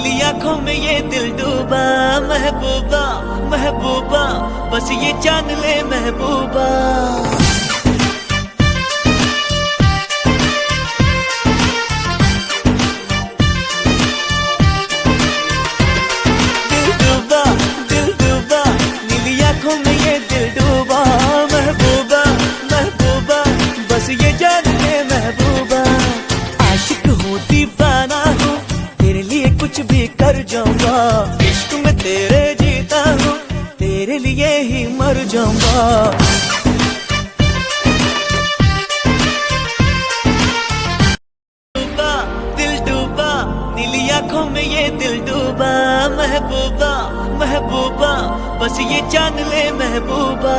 नीली आंखों में ये दिल डूबा, महबूबा महबूबा बस ये जान ले महबूबा। दिल डूबा नीली आंखों में ये दिल डूबा, महबूबा महबूबा बस ये जान ले महबूबा। आशिक हूँ दीवाना हूँ, तेरे लिए कुछ भी कर जाऊंगा। इश्क में तेरे जीता हूँ, तेरे लिए ही मर जाऊंगा। दिल डूबा नीली आंखों में ये दिल डूबा, महबूबा महबूबा बस ये जान ले महबूबा।